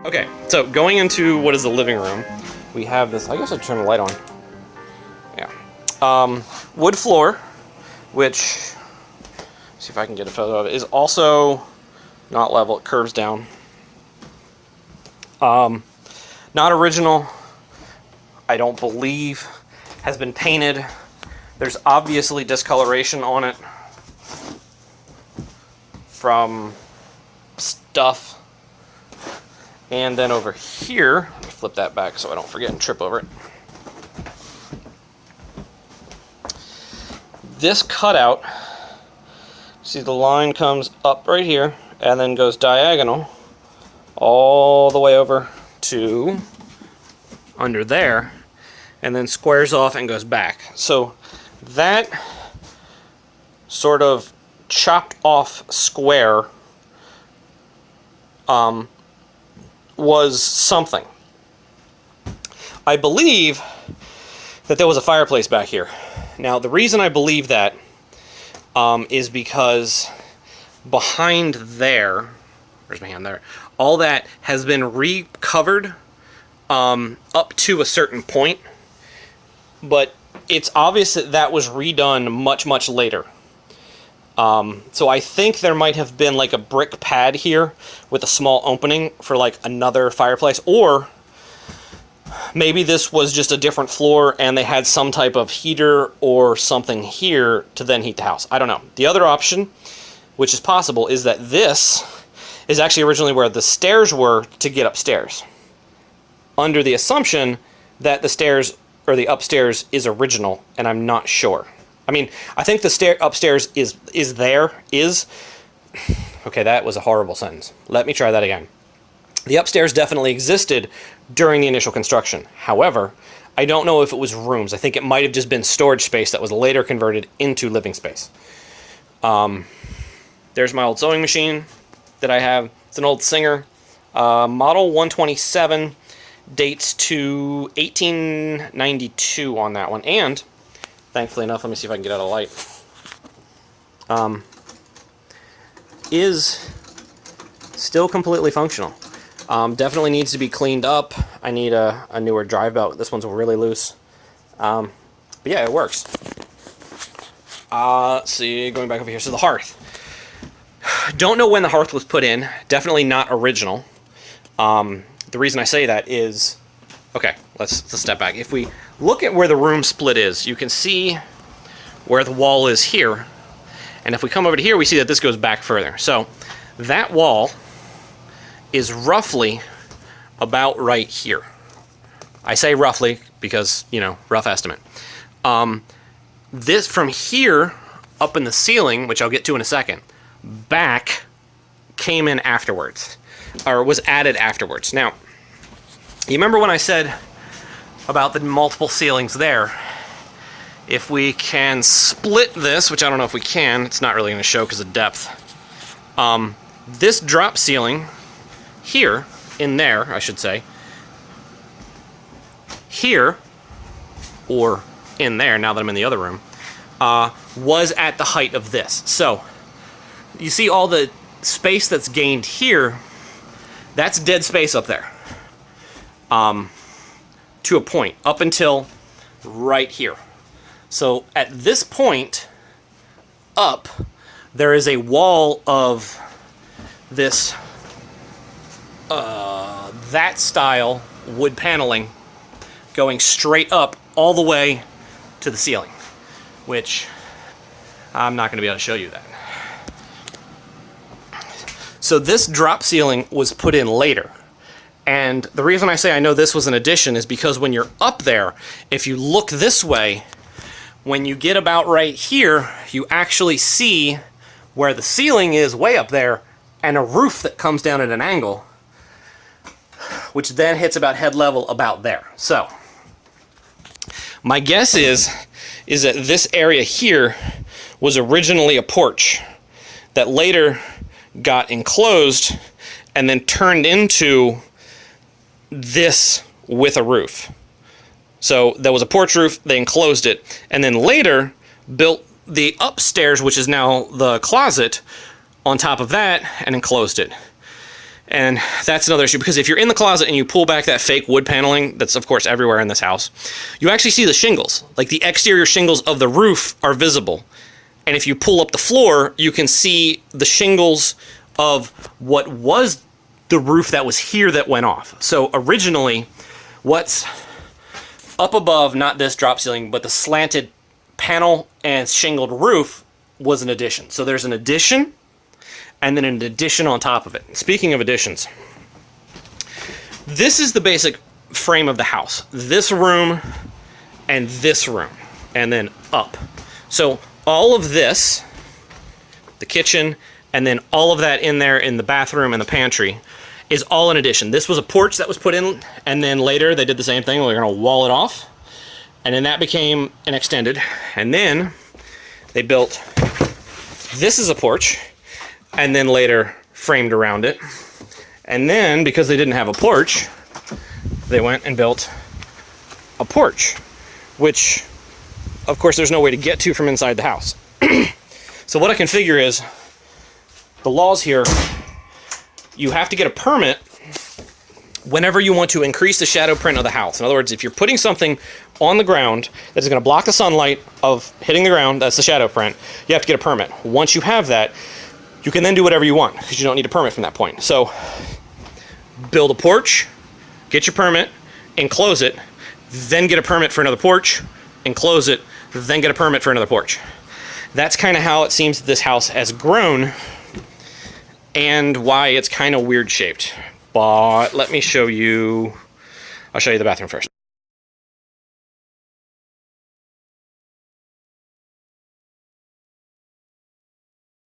Okay, so going into what is the living room, we have this, I guess I'd turn the light on. Yeah. Wood floor, which, see if I can get a photo of it, is also not level, it curves down. Not original, I don't believe, has been painted. There's obviously discoloration on it from stuff. And then over here, let me flip that back so I don't forget and trip over it. This cutout, see the line comes up right here and then goes diagonal all the way over to under there and then squares off and goes back. So that sort of chopped off square was something. I believe that there was a fireplace back here. Now, the reason I believe that is because behind there, where's my hand there? All that has been recovered up to a certain point, but it's obvious that that was redone much, much later. So I think there might have been like a brick pad here with a small opening for like another fireplace, or maybe this was just a different floor and they had some type of heater or something here to then heat the house. I don't know. The other option, which is possible, is that this is actually originally where the stairs were to get upstairs, under the assumption that the stairs or the upstairs is original, and I'm not sure. I mean, I think the upstairs is. Okay, that was a horrible sentence. Let me try that again. The upstairs definitely existed during the initial construction. However, I don't know if it was rooms. I think it might have just been storage space that was later converted into living space. There's my old sewing machine that I have. It's an old Singer. Model 127, dates to 1892 on that one. And thankfully enough, let me see if I can get out of light, is still completely functional. Definitely needs to be cleaned up. I need a newer drive belt. This one's really loose. But yeah, it works. Let's see, going back over here. So the hearth. Don't know when the hearth was put in. Definitely not original. The reason I say that is, okay, let's step back. If we look at where the room split is, you can see where the wall is here. And if we come over to here, we see that this goes back further. So that wall is roughly about right here. I say roughly because, you know, rough estimate. This from here up in the ceiling, which I'll get to in a second, back came in afterwards, or was added afterwards. Now, you remember when I said about the multiple ceilings there? If we can split this, which I don't know if we can, it's not really going to show because of depth. This drop ceiling here, in there, I should say, here, or in there, now that I'm in the other room, was at the height of this. So, you see all the space that's gained here, that's dead space up there. To a point, up until right here. So at this point up, there is a wall of this, that style wood paneling going straight up all the way to the ceiling, which I'm not going to be able to show you that. So this drop ceiling was put in later. And the reason I say I know this was an addition is because when you're up there, if you look this way, when you get about right here, you actually see where the ceiling is way up there and a roof that comes down at an angle, which then hits about head level about there. So my guess is that this area here was originally a porch that later got enclosed and then turned into this with a roof. So there was a porch roof, they enclosed it, and then later built the upstairs, which is now the closet, on top of that and enclosed it. And that's another issue, because if you're in the closet and you pull back that fake wood paneling that's of course everywhere in this house, you actually see the shingles. Like the exterior shingles of the roof are visible. And if you pull up the floor, you can see the shingles of what was the roof that was here that went off. So originally, what's up above, not this drop ceiling, but the slanted panel and shingled roof was an addition. So there's an addition and then an addition on top of it. Speaking of additions, this is the basic frame of the house. This room and this room, and then up. So all of this, the kitchen, and then all of that in there in the bathroom and the pantry is all an addition. This was a porch that was put in, and then later they did the same thing. They're gonna wall it off, and then that became an extended. And then they built, this is a porch, and then later framed around it. And then, because they didn't have a porch, they went and built a porch, which, of course, there's no way to get to from inside the house. So what I can figure is, the laws here, you have to get a permit whenever you want to increase the shadow print of the house. In other words, if you're putting something on the ground that is going to block the sunlight of hitting the ground, that's the shadow print, you have to get a permit. Once you have that, you can then do whatever you want, because you don't need a permit from that point. So build a porch, get your permit, enclose it, then get a permit for another porch, enclose it, then get a permit for another porch. That's kind of how it seems that this house has grown, and why it's kind of weird shaped. But let me show you, I'll show you the bathroom first.